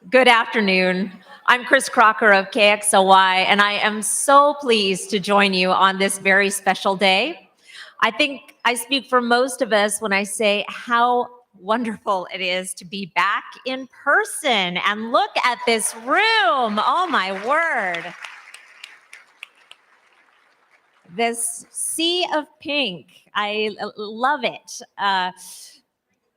Good afternoon. I'm Chris Crocker of KXLY, and I am so pleased to join you on this very special day. I think I speak for most of us when I say how wonderful it is to be back in person. And look at this room. Oh, my word. This sea of pink. I love it.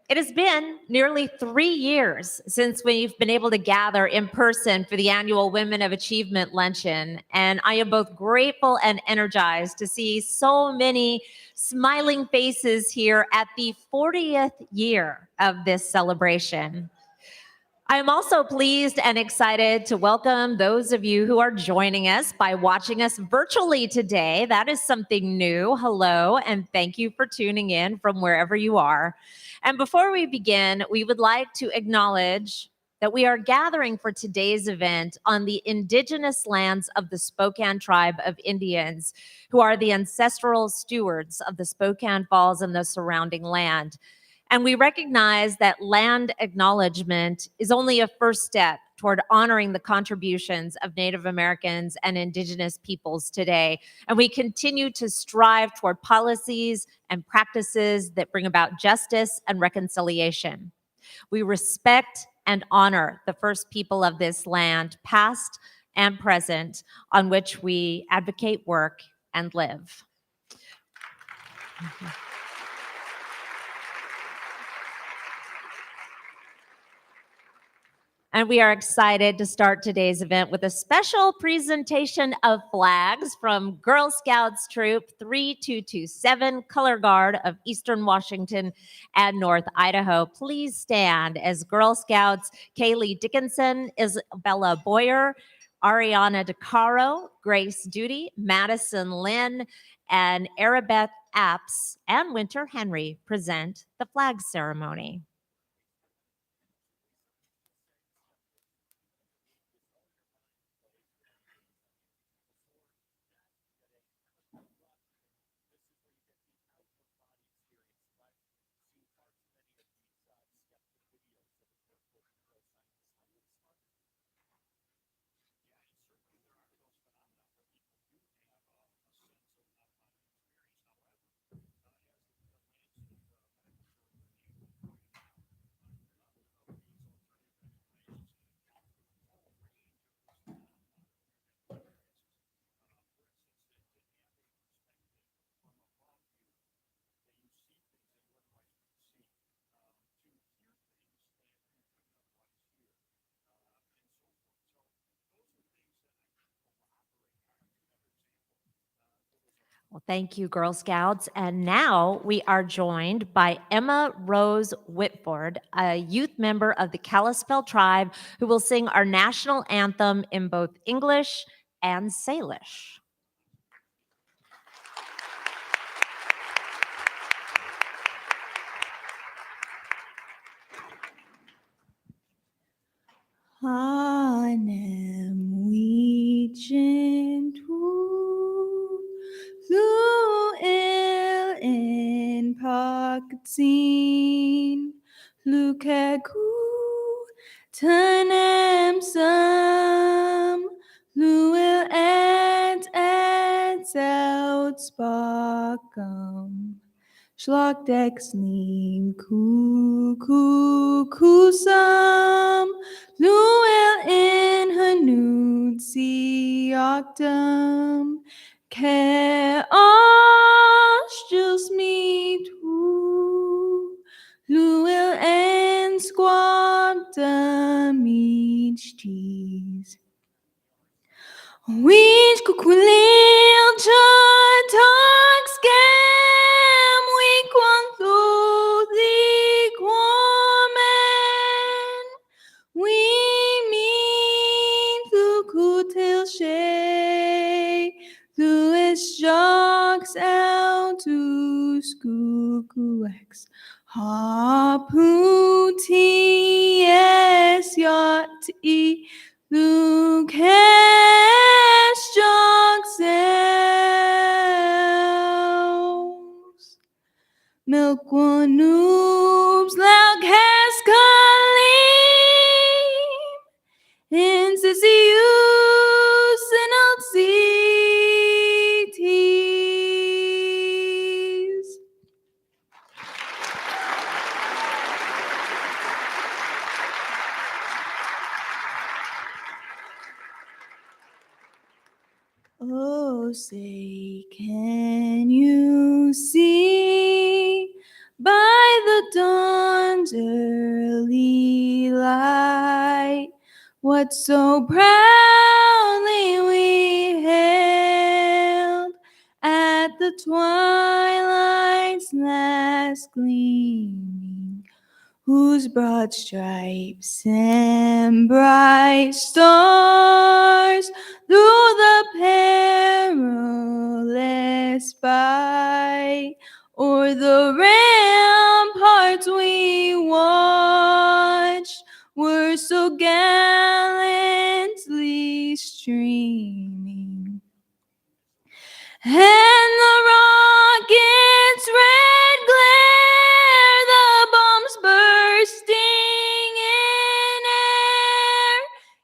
It has been nearly 3 years since we've been able to gather in person for the annual Women of Achievement Luncheon, and I am both grateful and energized to see so many smiling faces here at the 40th year of this celebration. I am also pleased and excited to welcome those of you who are joining us by watching us virtually today. That is something new. Hello, and thank you for tuning in from wherever you are. And before we begin, we would like to acknowledge that we are gathering for today's event on the indigenous lands of the Spokane tribe of Indians, who are the ancestral stewards of the Spokane Falls and the surrounding land. And we recognize that land acknowledgement is only a first step toward honoring the contributions of Native Americans and Indigenous peoples today. And we continue to strive toward policies and practices that bring about justice and reconciliation. We respect and honor the first people of this land, past and present, on which we advocate, work, and live. And we are excited to start today's event with a special presentation of flags from Girl Scouts Troop 3227, Color Guard of Eastern Washington and North Idaho. Please stand as Girl Scouts Kaylee Dickinson, Isabella Boyer, Ariana DeCaro, Grace Duty, Madison Lynn, and Arabeth Apps and Winter Henry present the flag ceremony. Well, thank you, Girl Scouts. And now we are joined by Emma Rose Whitford, a youth member of the Kalispel tribe, who will sing our national anthem in both English and Salish. Hanem wicentu lu'il in pakatsin lukaku tanem sam lu'il et outspakum Schlagdexlin kusam Luel in hanud siakdam Ke ashjils me tu Luel en squabdam each cheese Which kukulil chatak scam we quanto the quamen we mean to kutil shay Louis jocks out to skukuex haputi es yacht e Lucas Jogs Milk one noobs loud cascalim say, can you see by the dawn's early light what so proudly we hailed at the twilight's last gleaming, whose broad stripes and bright stars through the perilous fight o'er the ramparts we watched were so gallantly streaming. And the rocket's red glare, the bombs bursting in air,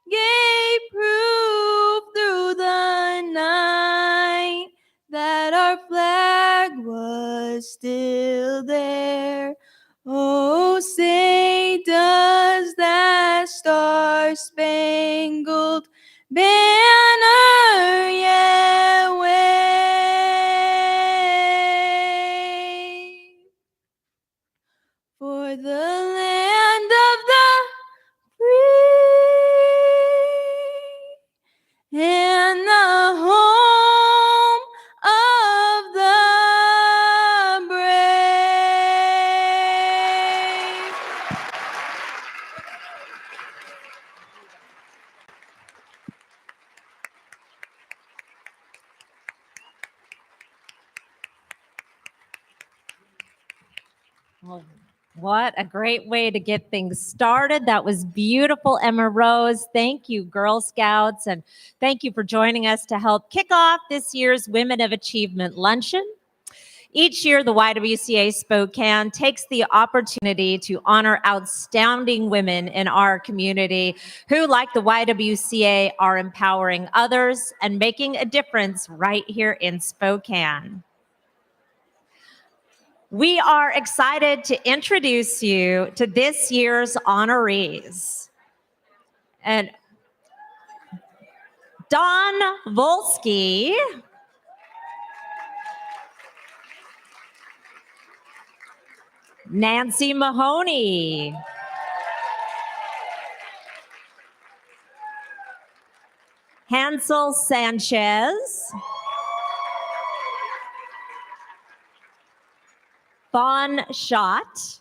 gave proof through the night that our flag was still there. Oh, say does that star-spangled banner yet wave? For the land of the free and the home of the brave. Well, what a great way to get things started. That was beautiful, Emma Rose. Thank you, Girl Scouts, and thank you for joining us to help kick off this year's Women of Achievement Luncheon. Each year, the YWCA Spokane takes the opportunity to honor outstanding women in our community who, like the YWCA, are empowering others and making a difference right here in Spokane. We are excited to introduce you to this year's honorees. And Dawn Volsky, Nancy Mahoney, Hansel Sanchez, Fawn Shot,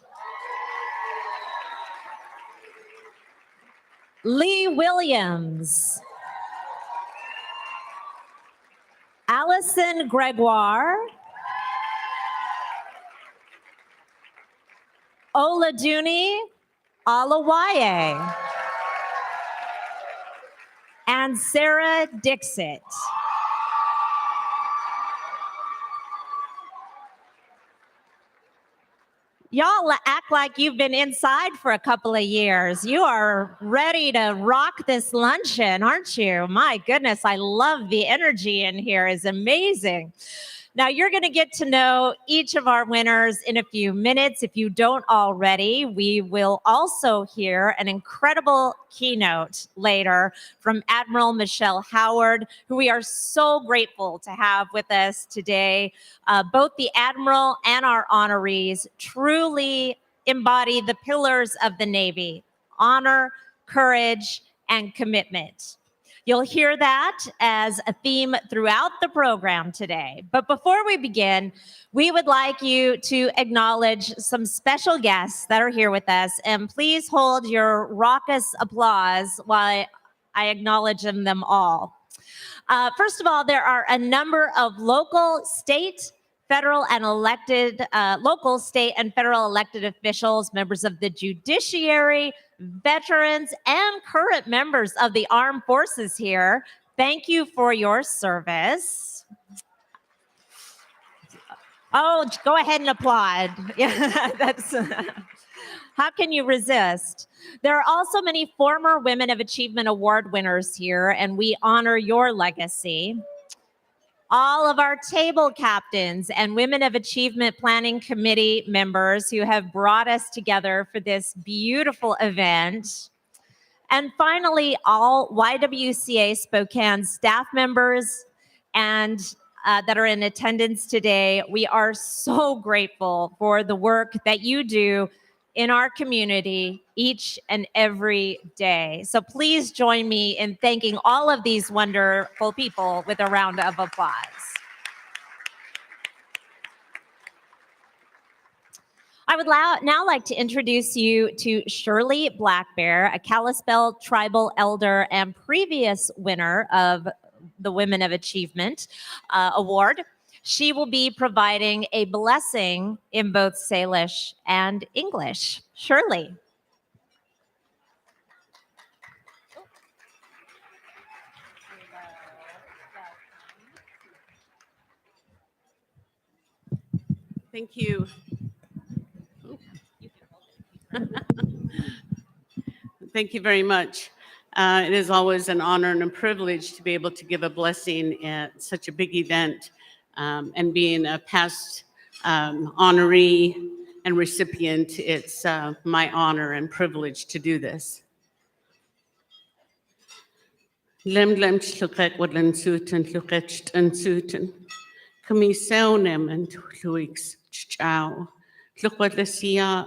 Lee Williams, Allison Gregoire, Oladuni Alawaye, and Sarah Dixit. Y'all act like you've been inside for a couple of years. You are ready to rock this luncheon, aren't you? My goodness, I love the energy in here. It's amazing. Now, you're going to get to know each of our winners in a few minutes. If you don't already, we will also hear an incredible keynote later from Admiral Michelle Howard, who we are so grateful to have with us today. Both the Admiral and our honorees truly embody the pillars of the Navy: honor, courage, and commitment. You'll hear that as a theme throughout the program today. But before we begin, we would like you to acknowledge some special guests that are here with us. And please hold your raucous applause while I acknowledge them all. First of all, there are a number of local, state, federal, and local, state, and federal elected officials, members of the judiciary, veterans, and current members of the armed forces here. Thank you for your service. Oh, go ahead and applaud. Yeah, that's how can you resist? There are also many former Women of Achievement Award winners here, and we honor your legacy. All of our table captains and Women of Achievement Planning Committee members who have brought us together for this beautiful event. And finally, all YWCA Spokane staff members, and that are in attendance today. We are so grateful for the work that you do in our community each and every day. So please join me in thanking all of these wonderful people with a round of applause. I would now like to introduce you to Shirley Blackbear, a Kalispell Tribal Elder and previous winner of the Women of Achievement Award. She will be providing a blessing in both Salish and English. Shirley. Thank you. Thank you very much. It is always an honor and a privilege to be able to give a blessing at such a big event, and being a past honoree and recipient, it's my honor and privilege to do this. Lem llukek wadlan sutan llukech and sutan. Kami saunem and luix chow. Llukwadlasia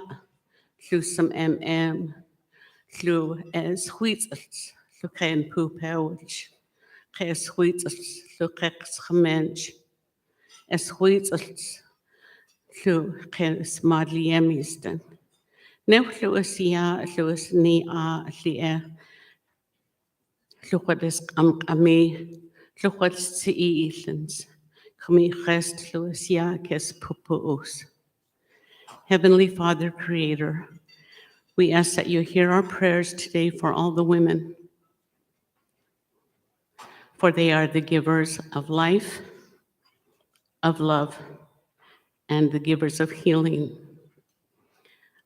lusam Llu as huitzels, luken poopouch, kes huitzels, lukex gemench, as huitzels, llu kes madliemisten. Now luasia, luas ni a lia, luquadis ami, luquadis seilens, kami rest luasia kes pupus. Heavenly Father, Creator, we ask that you hear our prayers today for all the women, for they are the givers of life, of love, and the givers of healing.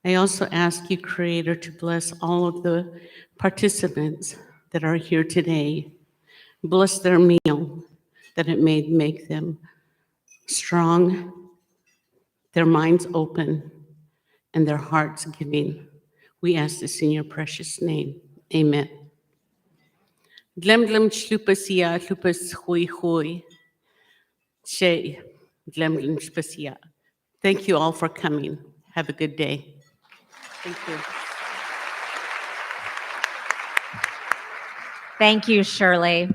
I also ask you, Creator, to bless all of the participants that are here today. Bless their meal, that it may make them strong, their minds open, and their hearts giving. We ask this in your precious name. Amen. Glemglem shlupasia lupas hui hui. Shay glemglem shlupasia. Thank you all for coming. Have a good day. Thank you. Thank you, Shirley.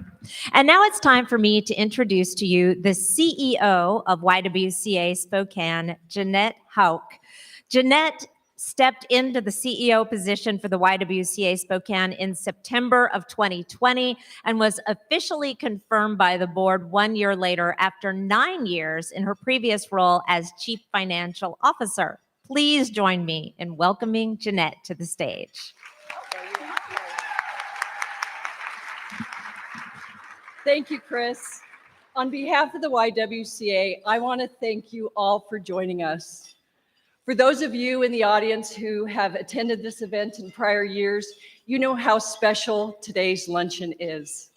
And now it's time for me to introduce to you the CEO of YWCA Spokane, Jeanette Houck. Jeanette stepped into the CEO position for the YWCA Spokane in September of 2020 and was officially confirmed by the board 1 year later after 9 years in her previous role as Chief Financial Officer. Please join me in welcoming Jeanette to the stage. Thank you, Chris. On behalf of the YWCA, I want to thank you all for joining us. For those of you in the audience who have attended this event in prior years, you know how special today's luncheon is.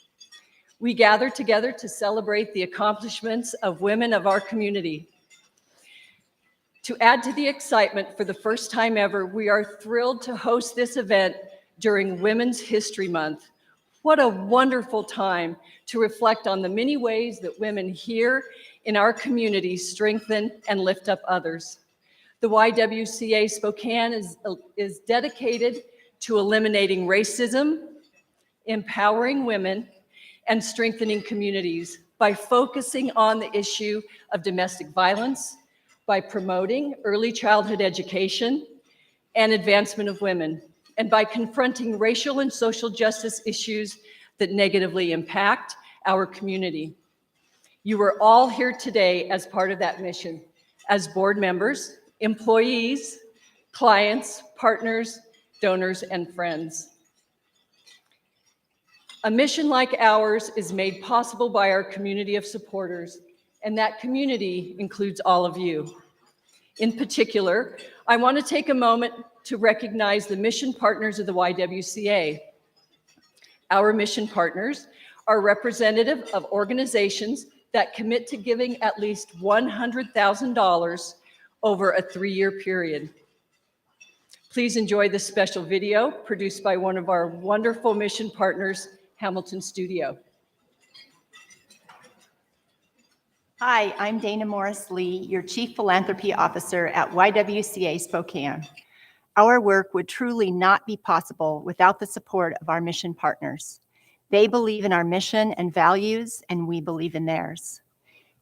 We gather together to celebrate the accomplishments of women of our community. To add to the excitement, for the first time ever, we are thrilled to host this event during Women's History Month. What a wonderful time to reflect on the many ways that women here in our community strengthen and lift up others. The YWCA Spokane is dedicated to eliminating racism, empowering women, and strengthening communities by focusing on the issue of domestic violence, by promoting early childhood education and advancement of women, and by confronting racial and social justice issues that negatively impact our community. You are all here today as part of that mission, as board members, employees, clients, partners, donors, and friends. A mission like ours is made possible by our community of supporters, and that community includes all of you. In particular, I want to take a moment to recognize the mission partners of the YWCA. Our mission partners are representative of organizations that commit to giving at least $100,000 over a 3-year period. Please enjoy this special video produced by one of our wonderful mission partners, Hamilton Studio. Hi, I'm Dana Morris Lee, your Chief Philanthropy Officer at YWCA Spokane. Our work would truly not be possible without the support of our mission partners. They believe in our mission and values, and we believe in theirs.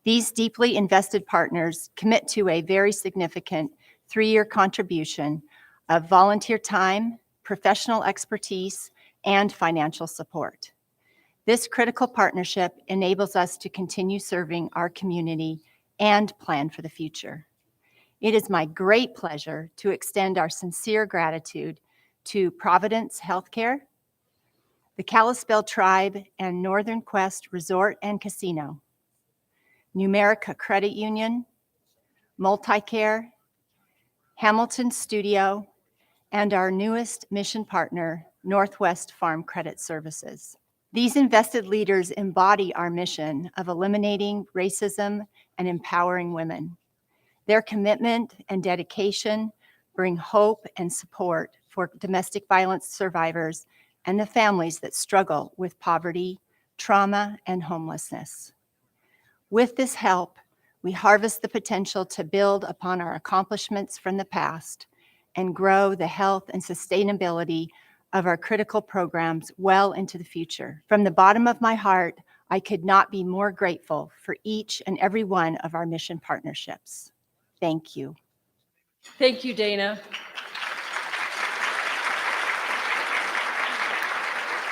These deeply invested partners commit to a very significant 3-year contribution of volunteer time, professional expertise, and financial support. This critical partnership enables us to continue serving our community and plan for the future. It is my great pleasure to extend our sincere gratitude to Providence Healthcare, the Kalispell Tribe and Northern Quest Resort and Casino, Numerica Credit Union, Multicare, Hamilton Studio, and our newest mission partner, Northwest Farm Credit Services. These invested leaders embody our mission of eliminating racism and empowering women. Their commitment and dedication bring hope and support for domestic violence survivors and the families that struggle with poverty, trauma, and homelessness. With this help, we harvest the potential to build upon our accomplishments from the past and grow the health and sustainability of our critical programs well into the future. From the bottom of my heart, I could not be more grateful for each and every one of our mission partnerships. Thank you. Thank you, Dana.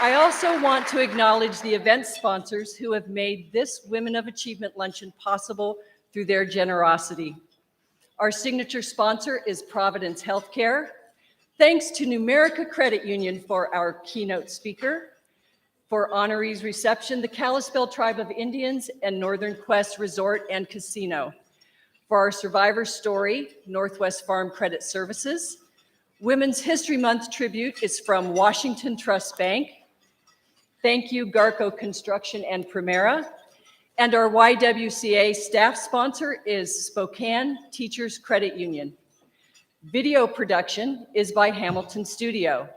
I also want to acknowledge the event sponsors who have made this Women of Achievement Luncheon possible through their generosity. Our signature sponsor is Providence Healthcare. Thanks to Numerica Credit Union for our keynote speaker. For Honorees reception, the Kalispell Tribe of Indians and Northern Quest Resort and Casino. For our survivor story, Northwest Farm Credit Services. Women's History Month tribute is from Washington Trust Bank. Thank you, Garco Construction and Primera. And our YWCA staff sponsor is Spokane Teachers Credit Union. Video production is by Hamilton Studio.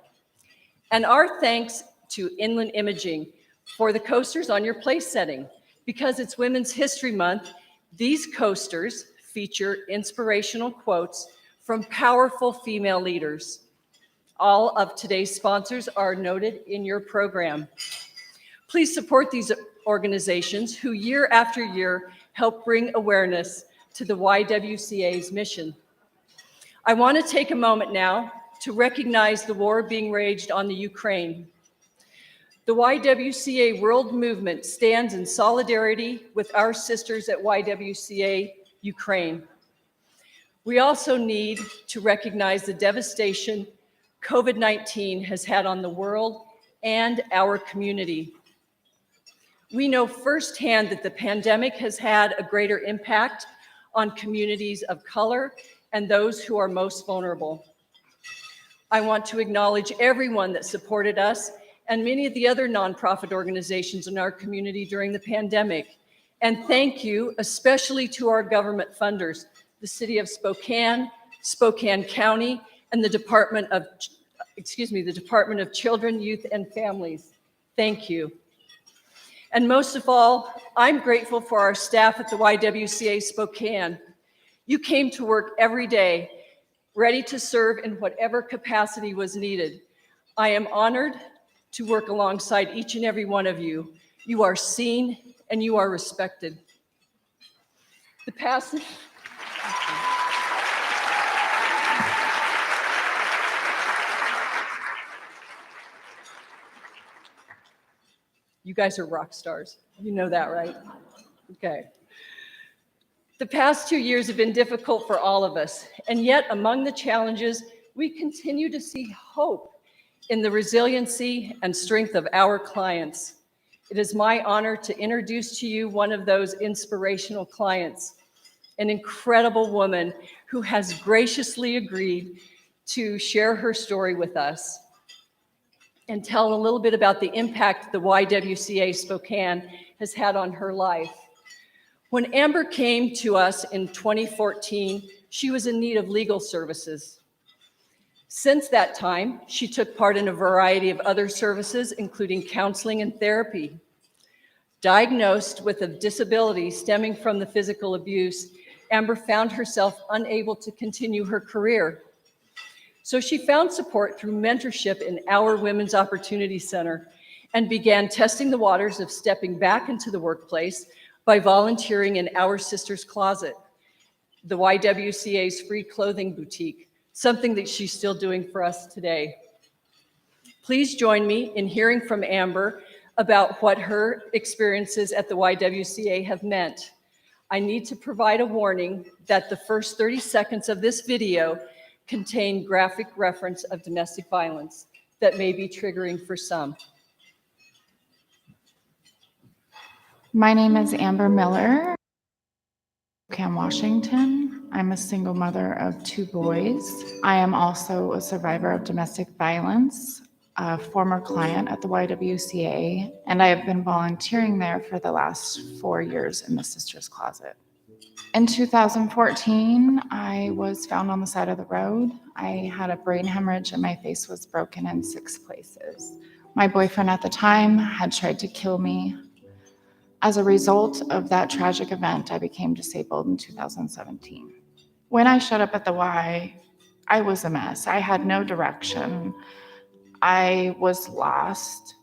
And our thanks to Inland Imaging for the coasters on your place setting. Because it's Women's History Month, these coasters feature inspirational quotes from powerful female leaders. All of today's sponsors are noted in your program. Please support these organizations who year after year help bring awareness to the YWCA's mission. I want to take a moment now to recognize the war being waged on the Ukraine. The YWCA World Movement stands in solidarity with our sisters at YWCA Ukraine. We also need to recognize the devastation COVID-19 has had on the world and our community. We know firsthand that the pandemic has had a greater impact on communities of color and those who are most vulnerable. I want to acknowledge everyone that supported us and many of the other nonprofit organizations in our community during the pandemic. And thank you especially to our government funders, the City of Spokane, Spokane County, and the Department of Children, Youth, and Families. Thank you. And most of all, I'm grateful for our staff at the YWCA Spokane. You came to work every day, ready to serve in whatever capacity was needed. I am honored to work alongside each and every one of you. You are seen and you are respected. The past... You guys are rock stars. You know that, right? Okay. The past 2 years have been difficult for all of us, and yet among the challenges, we continue to see hope in the resiliency and strength of our clients. It is my honor to introduce to you one of those inspirational clients, an incredible woman who has graciously agreed to share her story with us and tell a little bit about the impact the YWCA Spokane has had on her life. When Amber came to us in 2014, she was in need of legal services. Since that time, she took part in a variety of other services, including counseling and therapy. Diagnosed with a disability stemming from the physical abuse, Amber found herself unable to continue her career. So she found support through mentorship in Our Women's Opportunity Center and began testing the waters of stepping back into the workplace by volunteering in Our Sister's Closet, the YWCA's free clothing boutique, something that she's still doing for us today. Please join me in hearing from Amber about what her experiences at the YWCA have meant. I need to provide a warning that the first 30 seconds of this video contain graphic reference of domestic violence that may be triggering for some. My name is Amber Miller, Spokane, Washington. I'm a single mother of 2 boys. I am also a survivor of domestic violence, a former client at the YWCA, and I have been volunteering there for the last 4 years in the Sisters Closet. In 2014, I was found on the side of the road. I had a brain hemorrhage and my face was broken in 6 places. My boyfriend at the time had tried to kill me. As a result of that tragic event, I became disabled in 2017. When I showed up at the Y, I was a mess. I had no direction. I was lost.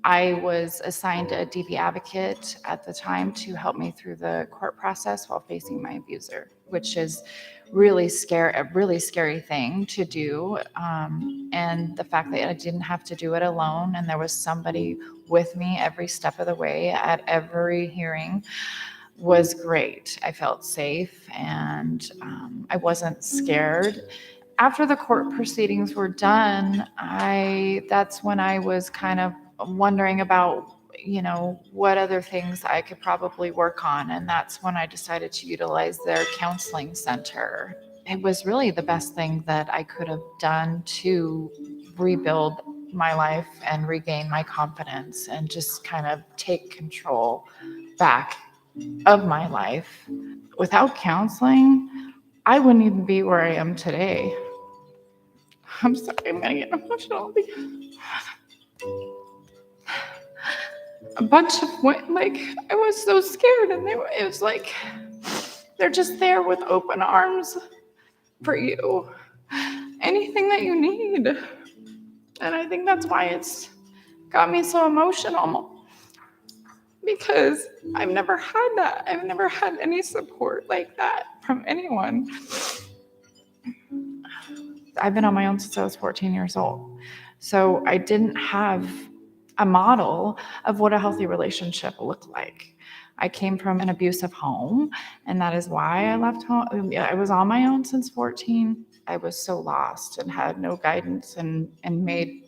I was assigned a DV advocate at the time to help me through the court process while facing my abuser, which is a really scary thing to do. And the fact that I didn't have to do it alone and there was somebody with me every step of the way at every hearing was great. I felt safe and I wasn't scared. After the court proceedings were done, that's when I was kind of wondering about, what other things I could probably work on. And that's when I decided to utilize their counseling center. It was really the best thing that I could have done to rebuild my life and regain my confidence and just kind of take control back of my life. Without counseling, I wouldn't even be where I am today. I'm sorry, I'm gonna get emotional. A bunch of women, I was so scared, and it was like they're just there with open arms for you. Anything that you need. And I think that's why it's got me so emotional, because I've never had that. I've never had any support like that from anyone. I've been on my own since I was 14 years old. So I didn't have a model of what a healthy relationship looked like. I came from an abusive home, and that is why I left home. I was on my own since 14. I was so lost and had no guidance and made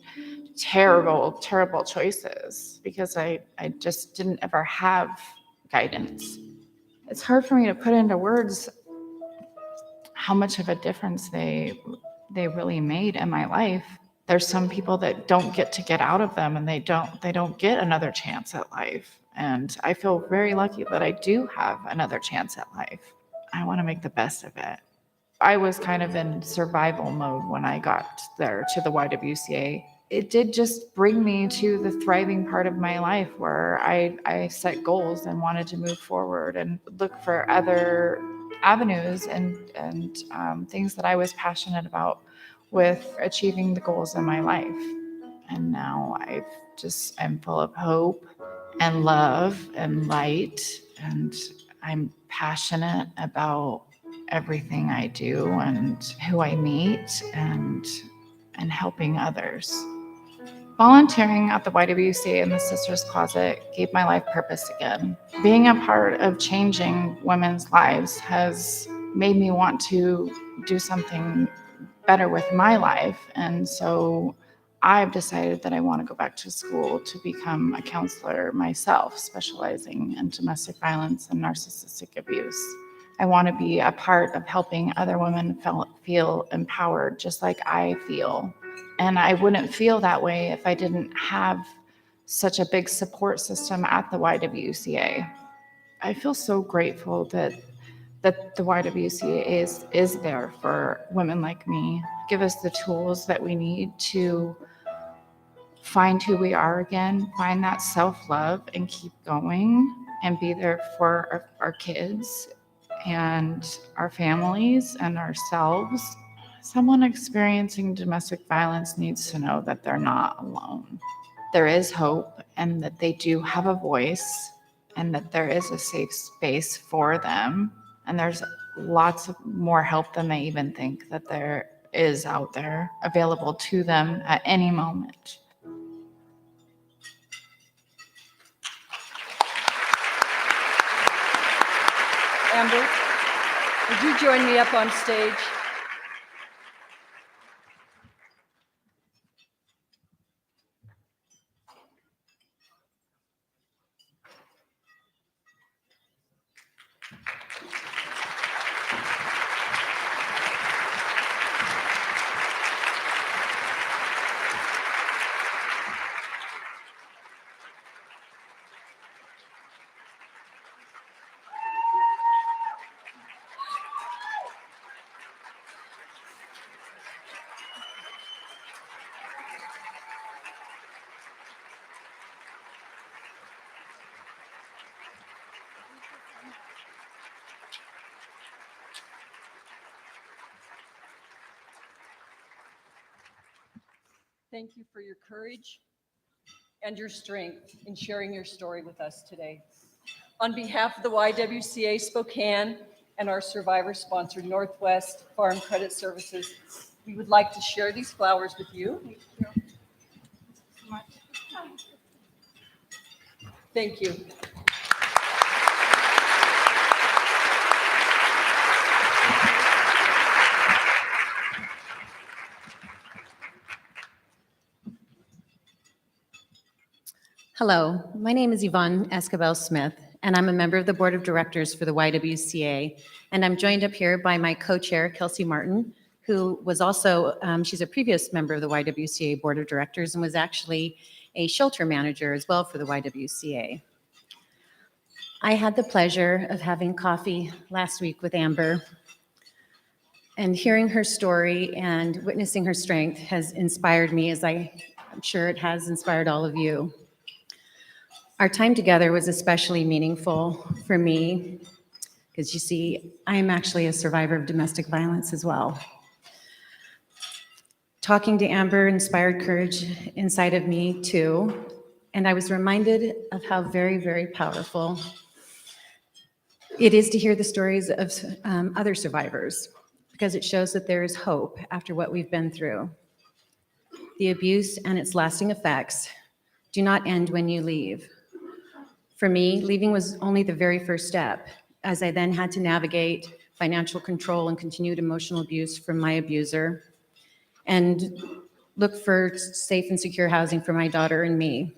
terrible, terrible choices because I just didn't ever have guidance. It's hard for me to put into words how much of a difference they really made in my life. There's some people that don't get out of them, and they don't get another chance at life. And I feel very lucky that I do have another chance at life. I want to make the best of it. I was kind of in survival mode when I got there to the YWCA. It did just bring me to the thriving part of my life where I set goals and wanted to move forward and look for other avenues and things that I was passionate about with achieving the goals in my life. And now I'm full of hope and love and light, and I'm passionate about everything I do and who I meet and helping others. Volunteering at the YWCA in the Sisters Closet gave my life purpose again. Being a part of changing women's lives has made me want to do something better with my life. And so I've decided that I want to go back to school to become a counselor myself, specializing in domestic violence and narcissistic abuse. I want to be a part of helping other women feel empowered just like I feel. And I wouldn't feel that way if I didn't have such a big support system at the YWCA. I feel so grateful that the YWCA is there for women like me, give us the tools that we need to find who we are again, find that self-love and keep going and be there for our kids and our families and ourselves. Someone experiencing domestic violence needs to know that they're not alone. There is hope and that they do have a voice and that there is a safe space for them. And there's lots of more help than they even think that there is out there available to them at any moment. Amber, would you join me up on stage? Thank you for your courage and your strength in sharing your story with us today. On behalf of the YWCA Spokane and our survivor sponsor, Northwest Farm Credit Services, we would like to share these flowers with you. Thank you. Hello, my name is Yvonne Escabel-Smith, and I'm a member of the Board of Directors for the YWCA. And I'm joined up here by my co-chair, Kelsey Martin, who was also, she's a previous member of the YWCA Board of Directors and was actually a shelter manager as well for the YWCA. I had the pleasure of having coffee last week with Amber, and hearing her story and witnessing her strength has inspired me, as I'm sure it has inspired all of you. Our time together was especially meaningful for me because, you see, I am actually a survivor of domestic violence as well. Talking to Amber inspired courage inside of me too, and I was reminded of how very, very powerful it is to hear the stories of other survivors, because it shows that there is hope after what we've been through. The abuse and its lasting effects do not end when you leave. For me, leaving was only the very first step, as I then had to navigate financial control and continued emotional abuse from my abuser, and look for safe and secure housing for my daughter and me.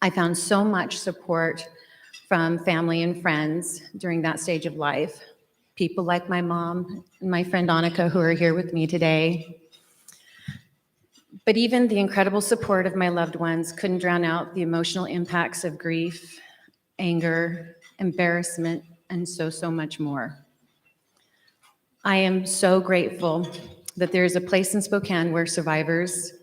I found so much support from family and friends during that stage of life. People like my mom and my friend Annika, who are here with me today. But even the incredible support of my loved ones couldn't drown out the emotional impacts of grief, anger, embarrassment, and so much more. I am so grateful that there is a place in Spokane where survivors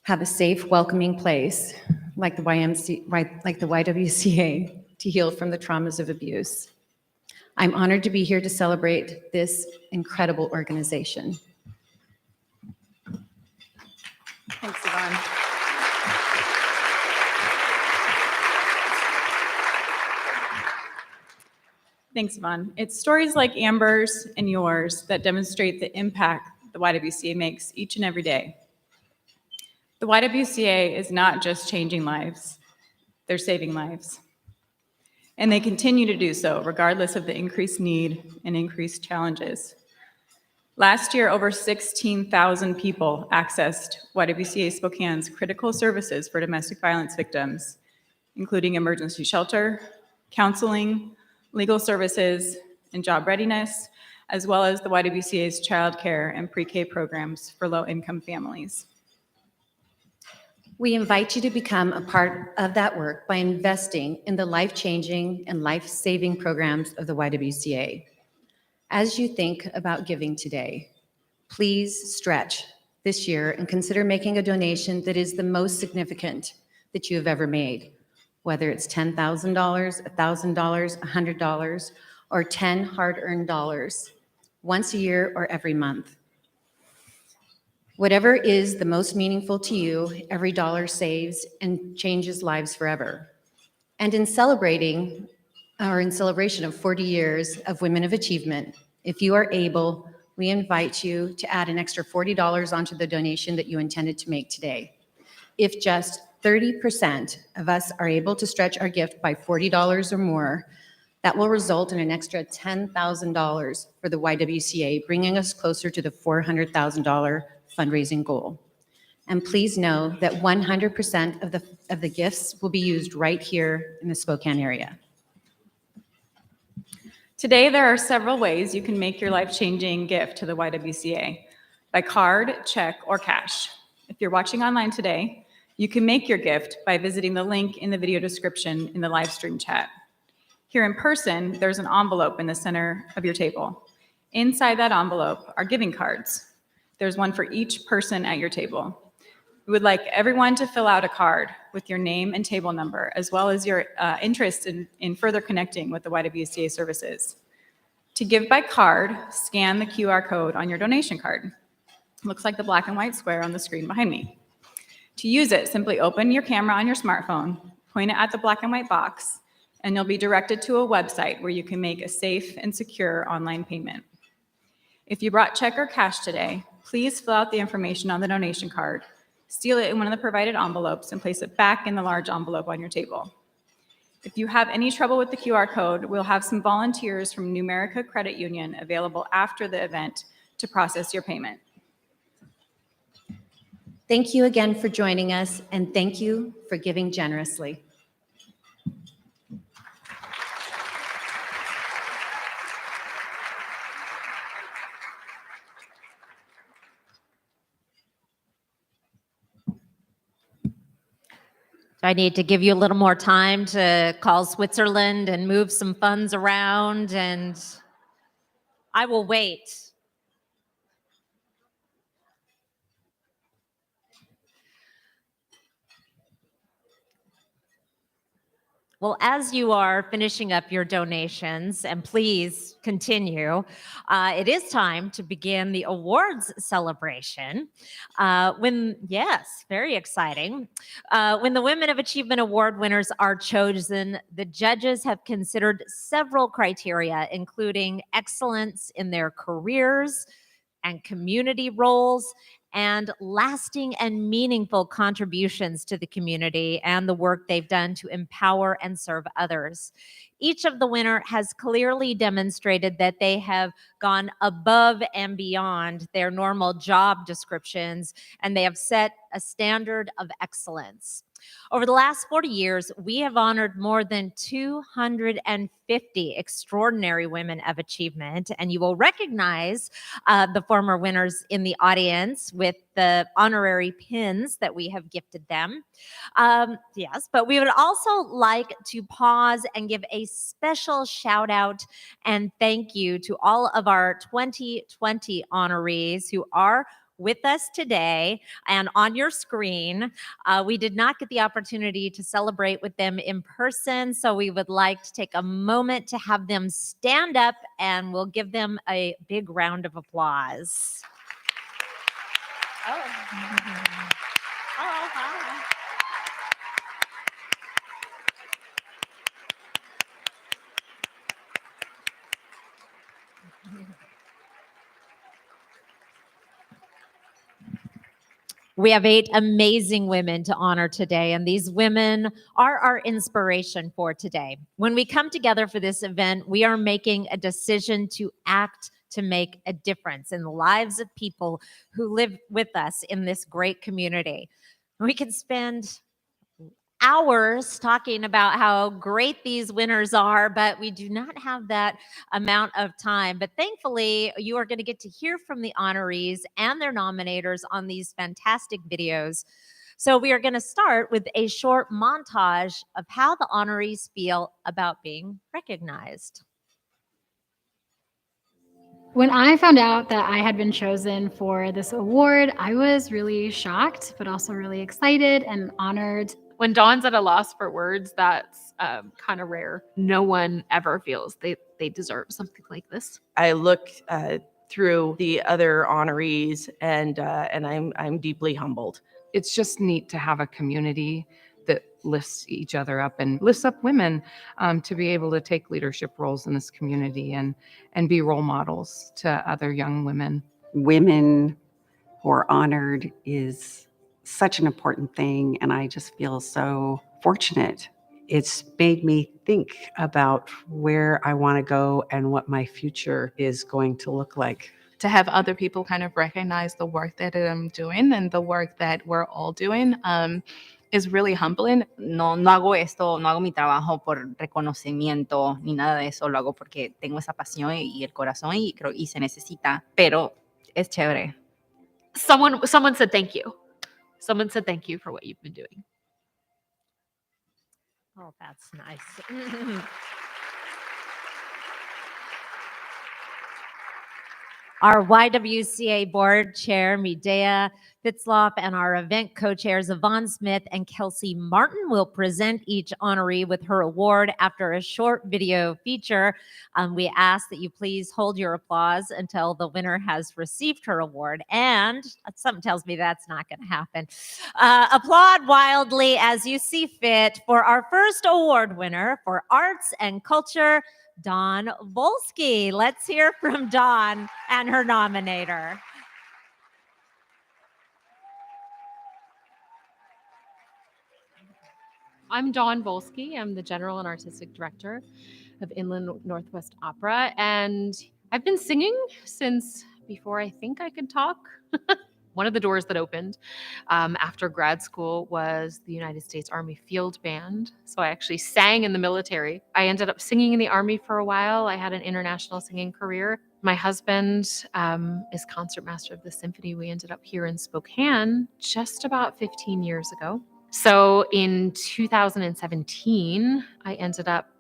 have a safe, welcoming place like the YWCA to heal from the traumas of abuse. I'm honored to be here to celebrate this incredible organization. Thanks, Yvonne. Thanks, Yvonne. It's stories like Amber's and yours that demonstrate the impact the YWCA makes each and every day. The YWCA is not just changing lives, they're saving lives. And they continue to do so regardless of the increased need and increased challenges. Last year, over 16,000 people accessed YWCA Spokane's critical services for domestic violence victims, including emergency shelter, counseling, legal services, and job readiness, as well as the YWCA's child care and pre-K programs for low-income families. We invite you to become a part of that work by investing in the life-changing and life-saving programs of the YWCA. As you think about giving today, please stretch this year and consider making a donation that is the most significant that you have ever made, whether it's $10,000, $1,000, $100, or 10 hard-earned dollars, once a year or every month. Whatever is the most meaningful to you, every dollar saves and changes lives forever. And in celebration of 40 years of Women of Achievement, if you are able, we invite you to add an extra $40 onto the donation that you intended to make today. If just 30% of us are able to stretch our gift by $40 or more, that will result in an extra $10,000 for the YWCA, bringing us closer to the $400,000 fundraising goal. And please know that 100% of the gifts will be used right here in the Spokane area. Today, there are several ways you can make your life-changing gift to the YWCA: by card, check, or cash. If you're watching online today, you can make your gift by visiting the link in the video description in the live stream chat. Here in person, there's an envelope in the center of your table. Inside that envelope are giving cards. There's one for each person at your table. We would like everyone to fill out a card with your name and table number, as well as your interest in further connecting with the YWCA services. To give by card, scan the QR code on your donation card. It looks like the black and white square on the screen behind me. To use it, simply open your camera on your smartphone, point it at the black and white box, and you'll be directed to a website where you can make a safe and secure online payment. If you brought check or cash today, please fill out the information on the donation card, seal it in one of the provided envelopes, and place it back in the large envelope on your table. If you have any trouble with the QR code, we'll have some volunteers from Numerica Credit Union available after the event to process your payment. Thank you again for joining us, and thank you for giving generously. I need to give you a little more time to call Switzerland and move some funds around, and I will wait. Well, as you are finishing up your donations, and please continue, it is time to begin the awards celebration. Yes, very exciting. When the Women of Achievement Award winners are chosen, the judges have considered several criteria, including excellence in their careers and community roles, and lasting and meaningful contributions to the community and the work they've done to empower and serve others. Each of the winner has clearly demonstrated that they have gone above and beyond their normal job descriptions, and they have set a standard of excellence. Over the last 40 years, we have honored more than 250 extraordinary women of achievement, and you will recognize the former winners in the audience with the honorary pins that we have gifted them. Yes, but we would also like to pause and give a special shout out and thank you to all of our 2020 honorees who are with us today and on your screen. We did not get the opportunity to celebrate with them in person, so we would like to take a moment to have them stand up, and we'll give them a big round of applause. Oh, hi. We have 8 amazing women to honor today, and these women are our inspiration for today. When we come together for this event, we are making a decision to act to make a difference in the lives of people who live with us in this great community. We could spend hours talking about how great these winners are, but we do not have that amount of time. But thankfully, you are going to get to hear from the honorees and their nominators on these fantastic videos. So we are going to start with a short montage of how the honorees feel about being recognized. When I found out that I had been chosen for this award, I was really shocked, but also really excited and honored. When Dawn's at a loss for words, that's kind of rare. No one ever feels they deserve something like this. I look through the other honorees, and I'm deeply humbled. It's just neat to have a community that lifts each other up and lifts up women to be able to take leadership roles in this community and be role models to other young women. Women who are honored is such an important thing, and I just feel so fortunate. It's made me think about where I want to go and what my future is going to look like. To have other people kind of recognize the work that I'm doing and the work that we're all doing is really humbling. No hago esto, no hago mi trabajo por reconocimiento ni nada de eso, lo hago porque tengo esa pasión y el corazón y creo y se necesita, pero es chévere. Someone said thank you. Someone said thank you for what you've been doing. Oh, that's nice. Our YWCA board chair, Medea Fitzloff, and our event co-chairs, Yvonne Smith and Kelsey Martin, will present each honoree with her award after a short video feature. We ask that you please hold your applause until the winner has received her award. And something tells me that's not going to happen. Applaud wildly as you see fit for our first award winner for arts and culture, Dawn Volsky. Let's hear from Dawn and her nominator. I'm Dawn Volsky. I'm the General and Artistic Director of Inland Northwest Opera, and I've been singing since before I think I could talk. One of the doors that opened after grad school was the United States Army Field Band. So I actually sang in the military. I ended up singing in the Army for a while. I had an international singing career. My husband is concertmaster of the symphony. We ended up here in Spokane just about 15 years ago. So in 2017, I ended up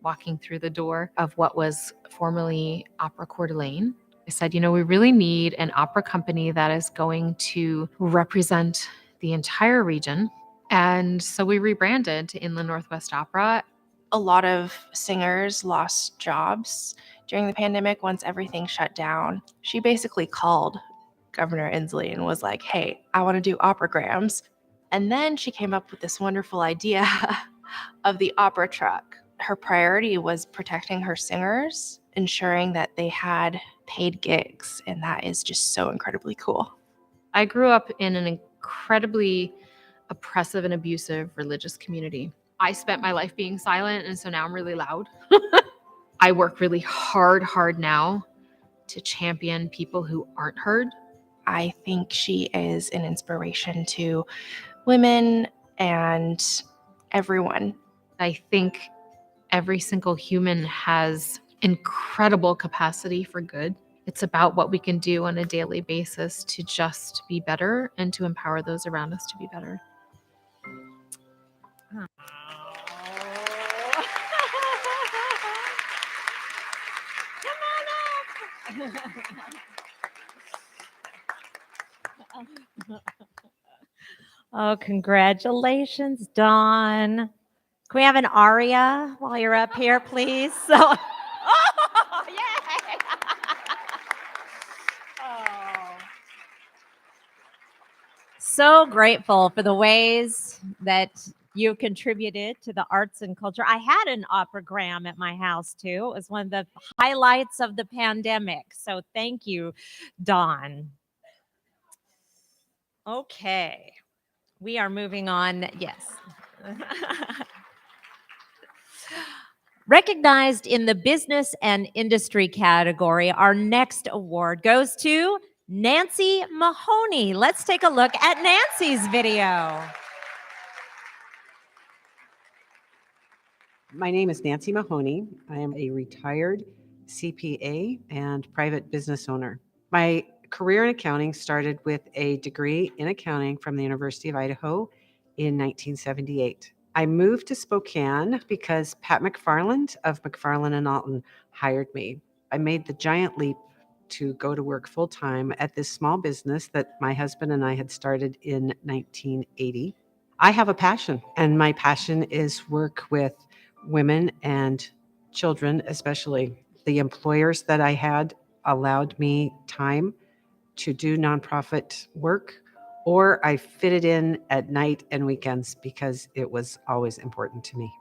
walking through the door of what was formerly Opera Coeur d'Alene. I said, we really need an opera company that is going to represent the entire region. And so we rebranded to Inland Northwest Opera. A lot of singers lost jobs during the pandemic once everything shut down. She basically called Governor Inslee and was like, hey, I want to do operagrams. And then she came up with this wonderful idea of the opera truck. Her priority was protecting her singers, ensuring that they had paid gigs, and that is just so incredibly cool. I grew up in an incredibly oppressive and abusive religious community. I spent my life being silent, and so now I'm really loud. I work really hard now to champion people who aren't heard. I think she is an inspiration to women and everyone. I think every single human has incredible capacity for good. It's about what we can do on a daily basis to just be better and to empower those around us to be better. Oh. Come on up. Oh, congratulations, Dawn. Can we have an aria while you're up here, please? So, oh, yay! Oh. So grateful for the ways that you contributed to the arts and culture. I had an operagram at my house too. It was one of the highlights of the pandemic. So thank you, Dawn. Okay. We are moving on. Yes. Recognized in the business and industry category, our next award goes to Nancy Mahoney. Let's take a look at Nancy's video. My name is Nancy Mahoney. I am a retired CPA and private business owner. My career in accounting started with a degree in accounting from the University of Idaho in 1978. I moved to Spokane because Pat McFarland of McFarland and Alton hired me. I made the giant leap to go to work full-time at this small business that my husband and I had started in 1980. I have a passion, and my passion is work with women and children, especially. The employers that I had allowed me time to do nonprofit work, or I fitted in at night and weekends because it was always important to me.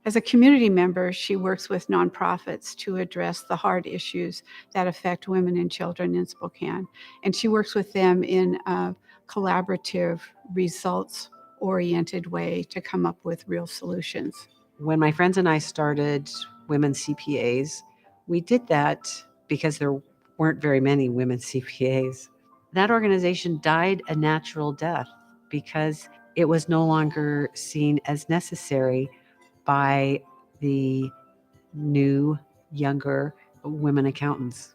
As a community member, she works with nonprofits to address the hard issues that affect women and children in Spokane. And she works with them in a collaborative, results-oriented way to come up with real solutions. When my friends and I started Women CPAs, we did that because there weren't very many women CPAs. That organization died a natural death because it was no longer seen as necessary by the new, younger women accountants,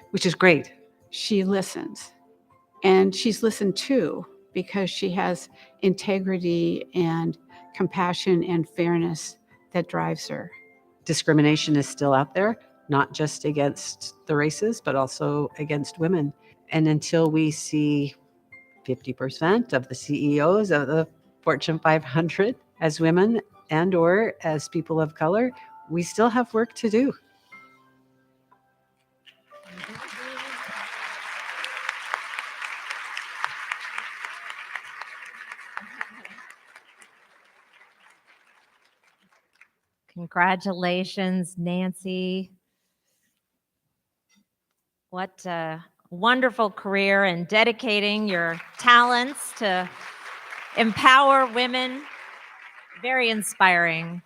which is great. She listens, and she's listened to because she has integrity and compassion and fairness that drives her. Discrimination is still out there, not just against the races, but also against women. And until we see 50% of the CEOs of the Fortune 500 as women and or as people of color, we still have work to do. Congratulations, Nancy. What a wonderful career and dedicating your talents to empower women. Very inspiring.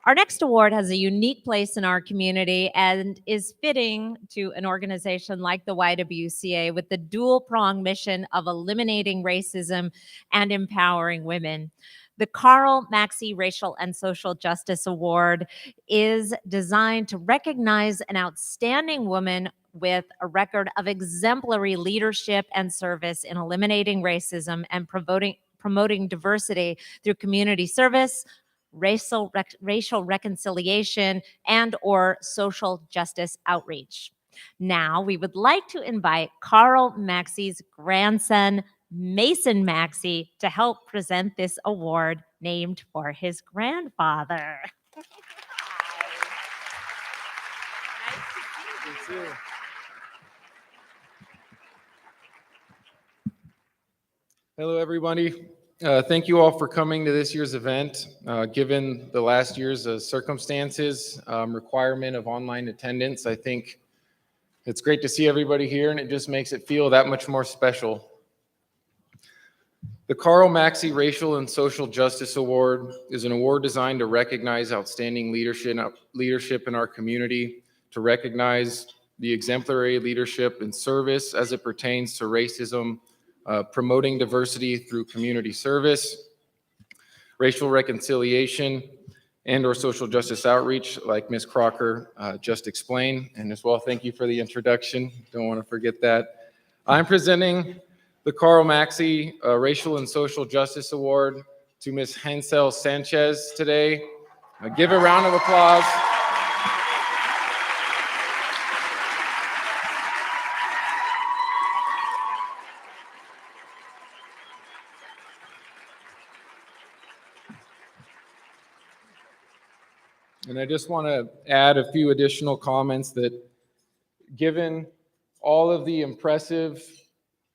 Our next award has a unique place in our community and is fitting to an organization like the YWCA with the dual-pronged mission of eliminating racism and empowering women. The Karl Maxey Racial and Social Justice Award is designed to recognize an outstanding woman with a record of exemplary leadership and service in eliminating racism and promoting diversity through community service, racial reconciliation, and or social justice outreach. Now, we would like to invite Karl Maxey's grandson, Mason Maxey, to help present this award named for his grandfather. Hello, everybody. Thank you all for coming to this year's event. Given the last year's circumstances, requirement of online attendance, I think it's great to see everybody here, and it just makes it feel that much more special. The Karl Maxey Racial and Social Justice Award is an award designed to recognize outstanding leadership in our community, to recognize the exemplary leadership and service as it pertains to racism, promoting diversity through community service, racial reconciliation, and or social justice outreach, like Ms. Crocker just explained. And as well, thank you for the introduction. Don't want to forget that. I'm presenting the Karl Maxey Racial and Social Justice Award to Ms. Hansel Sanchez today. Give a round of applause. And I just want to add a few additional comments that given all of the impressive,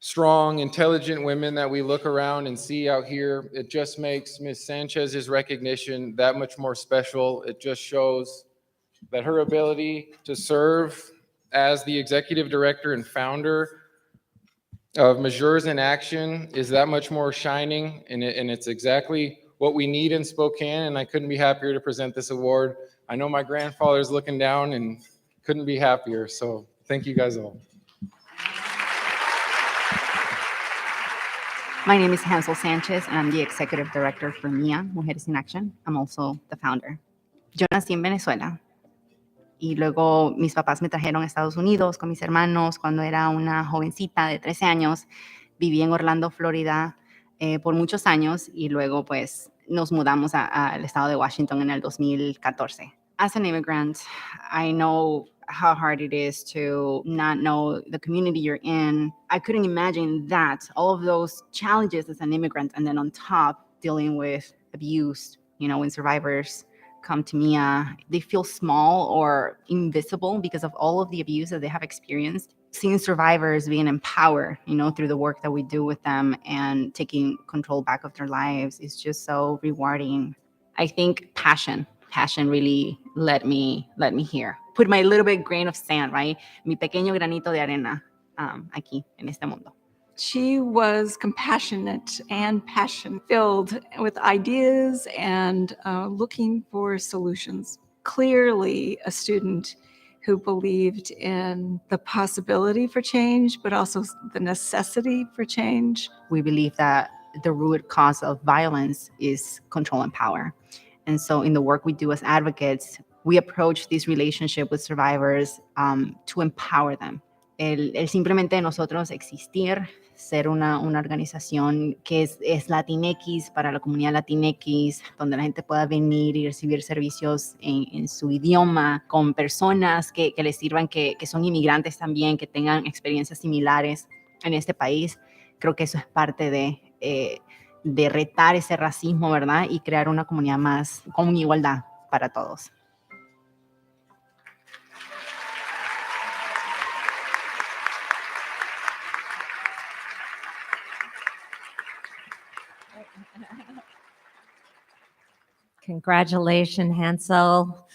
strong, intelligent women that we look around and see out here, it just makes Ms. Sanchez's recognition that much more special. It just shows that her ability to serve as the executive director and founder of Measures in Action is that much more shining, and it's exactly what we need in Spokane, and I couldn't be happier to present this award. I know my grandfather's looking down and couldn't be happier, so thank you guys all. My name is Hansel Sanchez, and I'm the executive director for MIA, Mujeres in Action. I'm also the founder. Yo nací en Venezuela y luego mis papás me trajeron a Estados Unidos con mis hermanos cuando era una jovencita de 13 años. Viví en Orlando, Florida, por muchos años y luego pues nos mudamos al estado de Washington en el 2014. As an immigrant, I know how hard it is to not know the community you're in. I couldn't imagine that, all of those challenges as an immigrant, and then on top, dealing with abuse. When survivors come to Mia, they feel small or invisible because of all of the abuse that they have experienced. Seeing survivors being empowered, through the work that we do with them and taking control back of their lives is just so rewarding. I think passion really let me hear. Put my little bit grain of sand, right? Mi pequeño granito de arena, aquí en este mundo. She was compassionate and passion-filled with ideas and looking for solutions. Clearly a student who believed in the possibility for change, but also the necessity for change. We believe that the root cause of violence is control and power. And so in the work we do as advocates, we approach this relationship with survivors to empower them. El simplemente nosotros existir, ser una organización que es Latinx para la comunidad Latinx, donde la gente pueda venir y recibir servicios en su idioma, con personas que les sirvan, que son inmigrantes también, que tengan experiencias similares en este país. Creo que eso es parte de retar ese racismo, ¿verdad? Y crear una comunidad más con igualdad para todos. Congratulations, Hansel.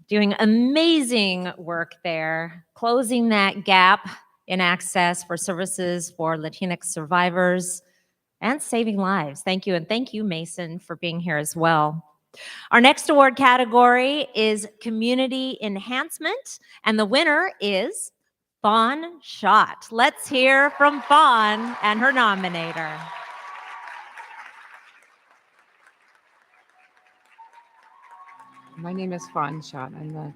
Doing amazing work there, closing that gap in access for services for Latinx survivors and saving lives. Thank you. And thank you, Mason, for being here as well. Our next award category is Community Enhancement, and the winner is Fawn Shot. Let's hear from Fawn and her nominator. My name is Fawn Shot. I'm the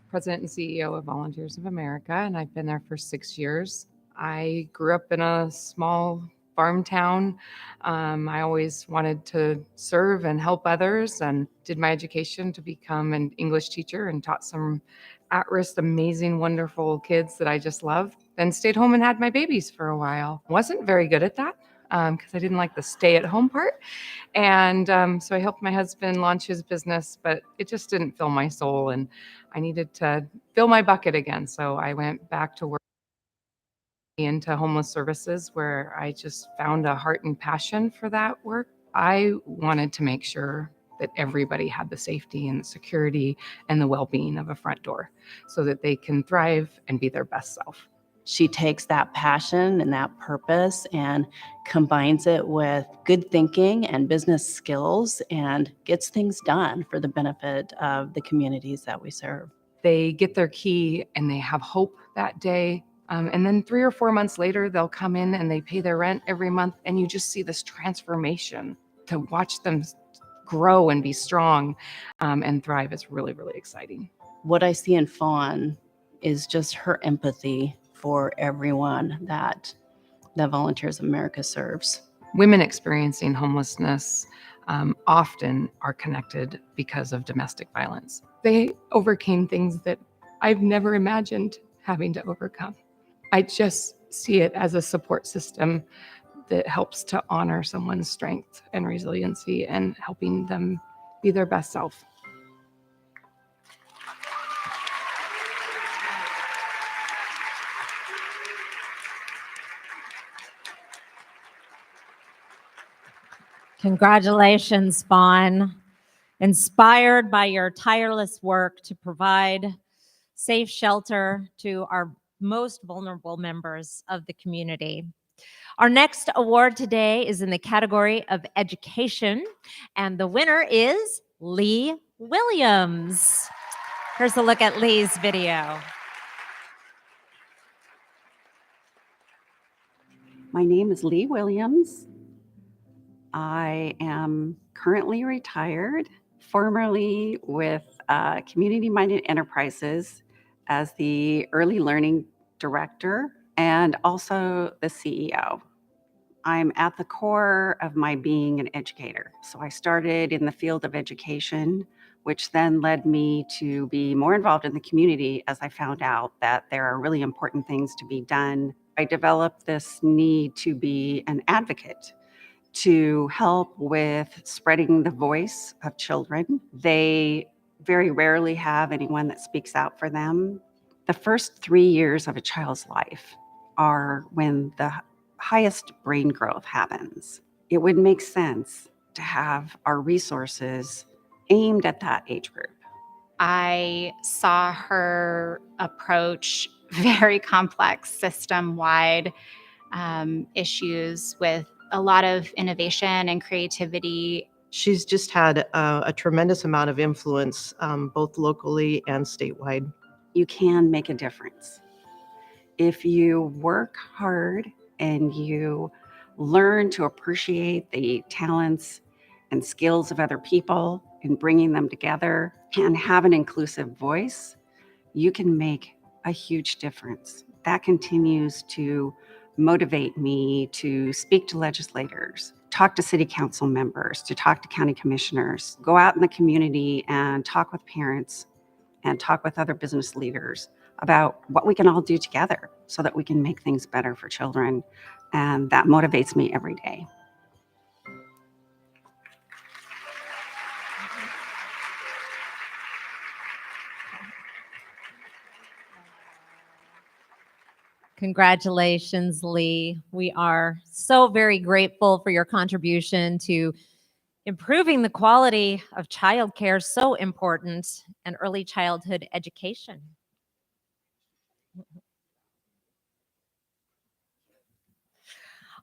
president and CEO of Volunteers of America, and I've been there for 6 years. I grew up in a small farm town. I always wanted to serve and help others, and did my education to become an English teacher and taught some at-risk, amazing, wonderful kids that I just love. Then stayed home and had my babies for a while. Wasn't very good at that because I didn't like the stay-at-home part. And so I helped my husband launch his business, but it just didn't fill my soul, and I needed to fill my bucket again. So I went back to work into homeless services, where I just found a heart and passion for that work. I wanted to make sure that everybody had the safety and the security and the well-being of a front door so that they can thrive and be their best self. She takes that passion and that purpose and combines it with good thinking and business skills and gets things done for the benefit of the communities that we serve. They get their key and they have hope that day. And then 3 or 4 months later, they'll come in and they pay their rent every month. And you just see this transformation. To watch them grow and be strong and thrive is really, really exciting. What I see in Fawn is just her empathy for everyone that Volunteers of America serves. Women experiencing homelessness often are connected because of domestic violence. They overcame things that I've never imagined having to overcome. I just see it as a support system that helps to honor someone's strength and resiliency and helping them be their best self. Congratulations, Fawn. Inspired by your tireless work to provide safe shelter to our most vulnerable members of the community. Our next award today is in the category of education, and the winner is Lee Williams. Here's a look at Lee's video. My name is Lee Williams. I am currently retired, formerly with Community Minded Enterprises as the Early Learning Director and also the CEO. I'm at the core of my being an educator. So I started in the field of education which then led me to be more involved in the community as I found out that there are really important things to be done. I developed this need to be an advocate, to help with spreading the voice of children. They very rarely have anyone that speaks out for them. The first 3 years of a child's life are when the highest brain growth happens. It would make sense to have our resources aimed at that age group. I saw her approach very complex system-wide issues with a lot of innovation and creativity. She's just had a tremendous amount of influence, both locally and statewide. You can make a difference. If you work hard and you learn to appreciate the talents and skills of other people and bringing them together and have an inclusive voice, you can make a huge difference. That continues to motivate me to speak to legislators, talk to city council members, to talk to county commissioners, go out in the community and talk with parents and talk with other business leaders about what we can all do together so that we can make things better for children. And that motivates me every day. Congratulations, Lee. We are so very grateful for your contribution to improving the quality of childcare, so important, and early childhood education.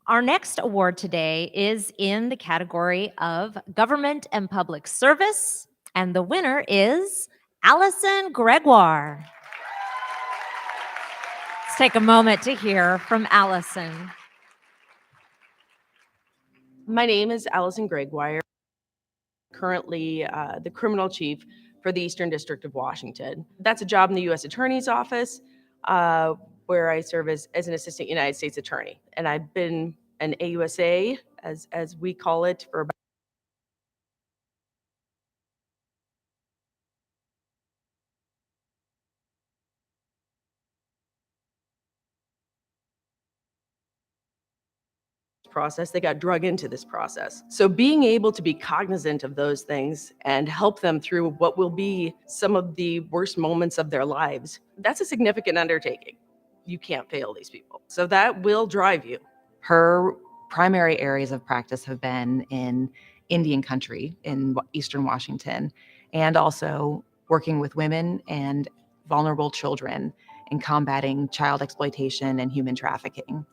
Our next award today is in the category of Government and Public Service, and the winner is Allison Gregoire. Let's take a moment to hear from Allison. My name is Allison Gregoire, currently the criminal chief for the Eastern District of Washington. That's a job in the U.S. Attorney's Office, where I serve as an assistant United States attorney. And I've been an AUSA, as we call it, for about process. They got drug into this process. So being able to be cognizant of those things and help them through what will be some of the worst moments of their lives, that's a significant undertaking. You can't fail these people. So that will drive you. Her primary areas of practice have been in Indian country in Eastern Washington, and also working with women and vulnerable children in combating child exploitation and human trafficking.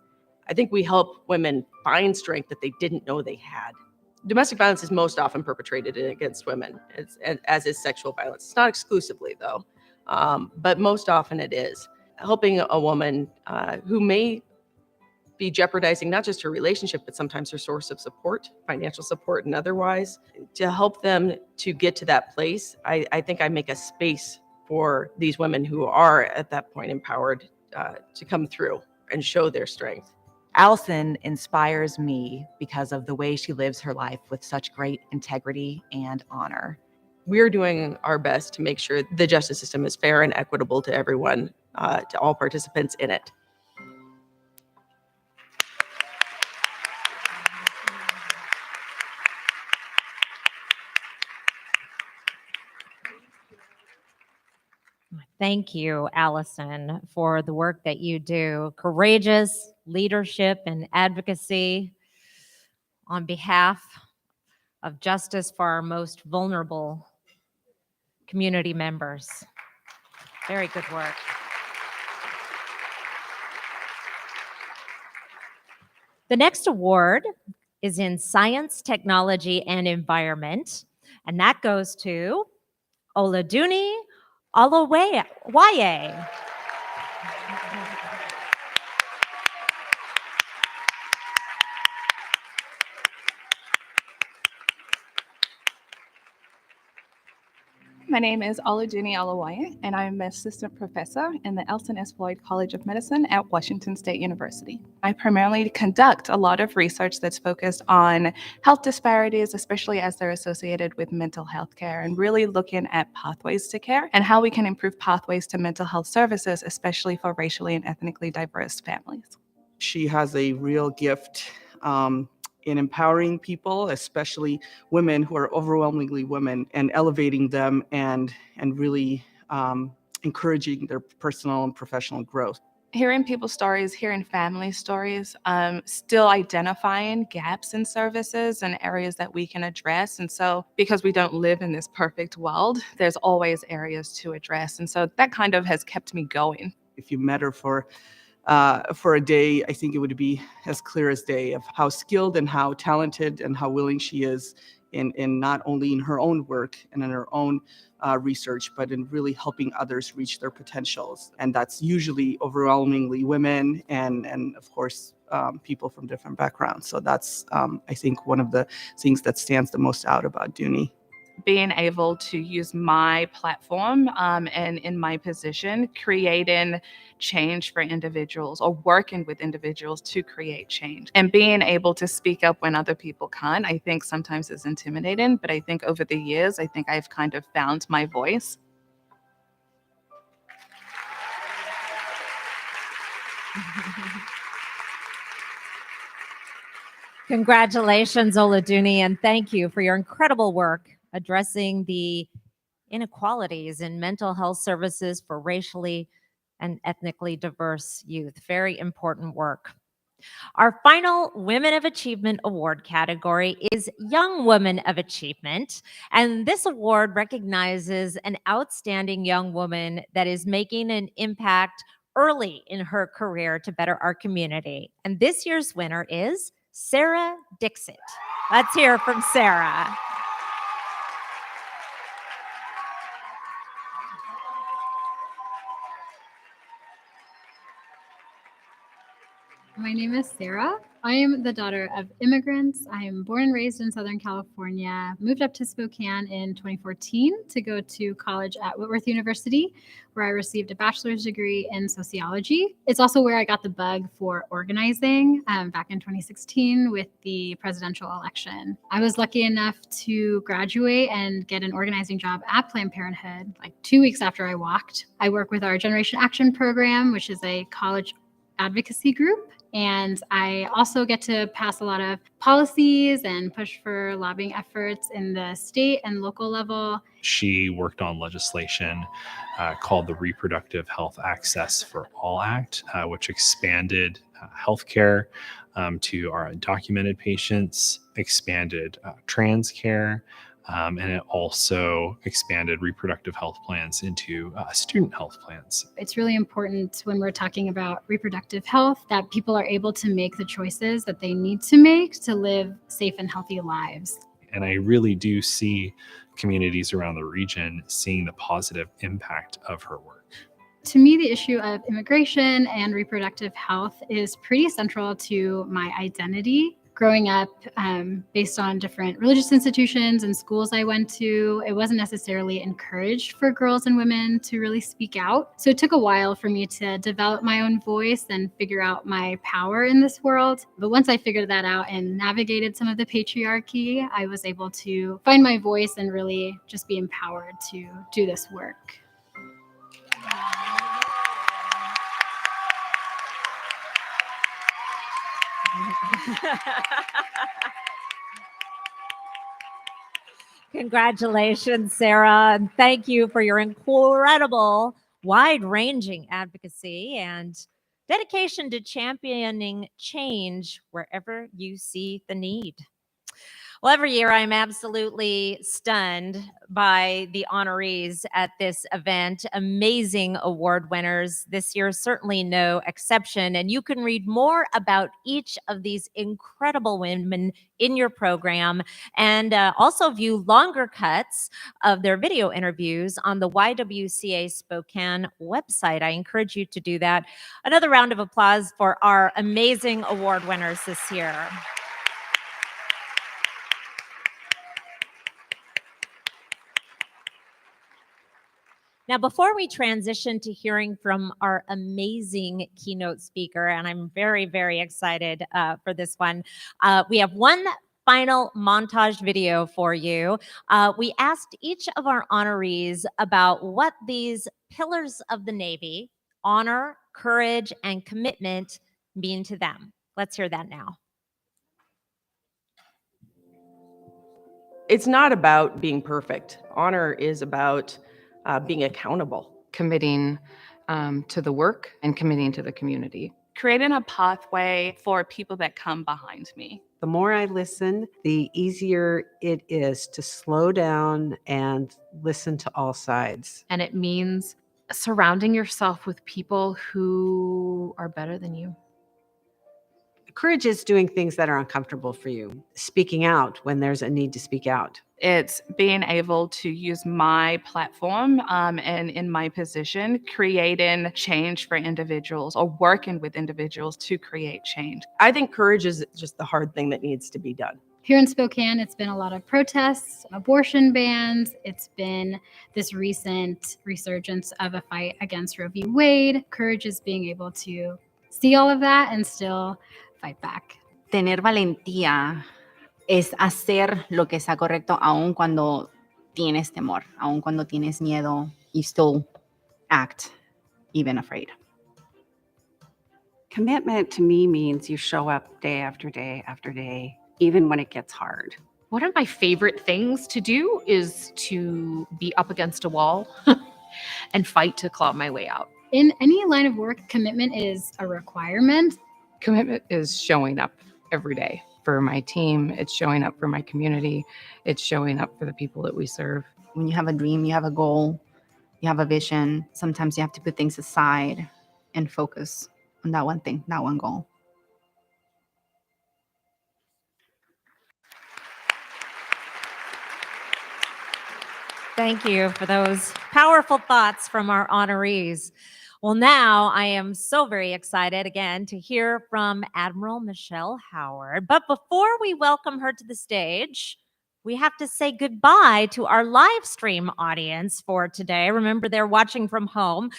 I think we help women find strength that they didn't know they had. Domestic violence is most often perpetrated against women, as is sexual violence. It's not exclusively, though, but most often it is. Helping a woman who may be jeopardizing not just her relationship, but sometimes her source of support, financial support and otherwise, to help them to get to that place. I think I make a space for these women who are at that point empowered to come through and show their strength. Allison inspires me because of the way she lives her life with such great integrity and honor. We're doing our best to make sure the justice system is fair and equitable to everyone, to all participants in it. Thank you, Allison, for the work that you do. Courageous leadership and advocacy on behalf of justice for our most vulnerable community members. Very good work. The next award is in Science, Technology, and Environment, and that goes to Oladuni Alawaye. My name is Oluduni Alawaye, and I'm an assistant professor in the Elson S. Floyd College of Medicine at Washington State University. I primarily conduct a lot of research that's focused on health disparities, especially as they're associated with mental health care, and really looking at pathways to care and how we can improve pathways to mental health services, especially for racially and ethnically diverse families. She has a real gift in empowering people, especially women who are overwhelmingly women, and elevating them and really encouraging their personal and professional growth. Hearing people's stories, hearing family stories, still identifying gaps in services and areas that we can address. And so because we don't live in this perfect world, there's always areas to address. And so that kind of has kept me going. If you met her for a day, I think it would be as clear as day of how skilled and how talented and how willing she is in not only in her own work and in her own research, but in really helping others reach their potentials. And that's usually overwhelmingly women and of course, people from different backgrounds. So that's, I think, one of the things that stands the most out about Dooney. Being able to use my platform and in my position, creating change for individuals or working with individuals to create change. And being able to speak up when other people can't, I think sometimes is intimidating, but I think over the years, I think I've kind of found my voice. Congratulations, Oluduni, and thank you for your incredible work addressing the inequalities in mental health services for racially and ethnically diverse youth. Very important work. Our final Women of Achievement Award category is Young Woman of Achievement, and this award recognizes an outstanding young woman that is making an impact early in her career to better our community. And this year's winner is Sarah Dixit. Let's hear from Sarah. My name is Sarah. I am the daughter of immigrants. I am born and raised in Southern California, moved up to Spokane in 2014 to go to college at Whitworth University, where I received a bachelor's degree in sociology. It's also where I got the bug for organizing back in 2016 with the presidential election. I was lucky enough to graduate and get an organizing job at Planned Parenthood like 2 weeks after I walked. I work with our Generation Action program, which is a college advocacy group. And I also get to pass a lot of policies and push for lobbying efforts in the state and local level. She worked on legislation called the Reproductive Health Access for All Act, which expanded healthcare to our undocumented patients, expanded trans care, and it also expanded reproductive health plans into student health plans. It's really important when we're talking about reproductive health that people are able to make the choices that they need to make to live safe and healthy lives. And I really do see communities around the region seeing the positive impact of her work. To me, the issue of immigration and reproductive health is pretty central to my identity. Growing up, based on different religious institutions and schools I went to, it wasn't necessarily encouraged for girls and women to really speak out. So it took a while for me to develop my own voice and figure out my power in this world. But once I figured that out and navigated some of the patriarchy, I was able to find my voice and really just be empowered to do this work. Congratulations, Sarah, and thank you for your incredible, wide-ranging advocacy and dedication to championing change wherever you see the need. Well, every year I'm absolutely stunned by the honorees at this event. Amazing award winners. This year, certainly no exception. And you can read more about each of these incredible women in your program and also view longer cuts of their video interviews on the YWCA Spokane website. I encourage you to do that. Another round of applause for our amazing award winners this year. Now, before we transition to hearing from our amazing keynote speaker, and I'm very, very excited for this one, we have one final montage video for you. We asked each of our honorees about what these pillars of the Navy, honor, courage, and commitment, mean to them. Let's hear that now. It's not about being perfect. Honor is about being accountable. Committing to the work and committing to the community. Creating a pathway for people that come behind me. The more I listen, the easier it is to slow down and listen to all sides. And it means surrounding yourself with people who are better than you. Courage is doing things that are uncomfortable for you, speaking out when there's a need to speak out. It's being able to use my platform and in my position, creating change for individuals or working with individuals to create change. I think courage is just the hard thing that needs to be done. Here in Spokane, it's been a lot of protests, abortion bans. It's been this recent resurgence of a fight against Roe v. Wade. Courage is being able to see all of that and still fight back. Tener valentía es hacer lo que está correcto aun cuando tienes temor, aun cuando tienes miedo, you still act even afraid. Commitment to me means you show up day after day after day, even when it gets hard. One of my favorite things to do is to be up against a wall and fight to claw my way out. In any line of work, commitment is a requirement. Commitment is showing up every day for my team. It's showing up for my community. It's showing up for the people that we serve. When you have a dream, you have a goal, you have a vision, sometimes you have to put things aside and focus on that one thing, that one goal. Thank you for those powerful thoughts from our honorees. Well, now I am so very excited again to hear from Admiral Michelle Howard. But before we welcome her to the stage, we have to say goodbye to our live stream audience for today. Remember, they're watching from home.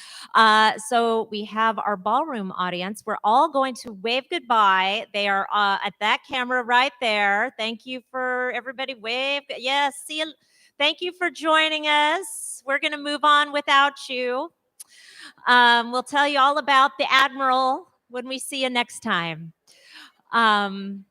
So we have our ballroom audience. We're all going to wave goodbye. They are at that camera right there. Thank you for everybody. Wave. Yes, see you. Thank you for joining us. We're going to move on without you. We'll tell you all about the Admiral when we see you next time. And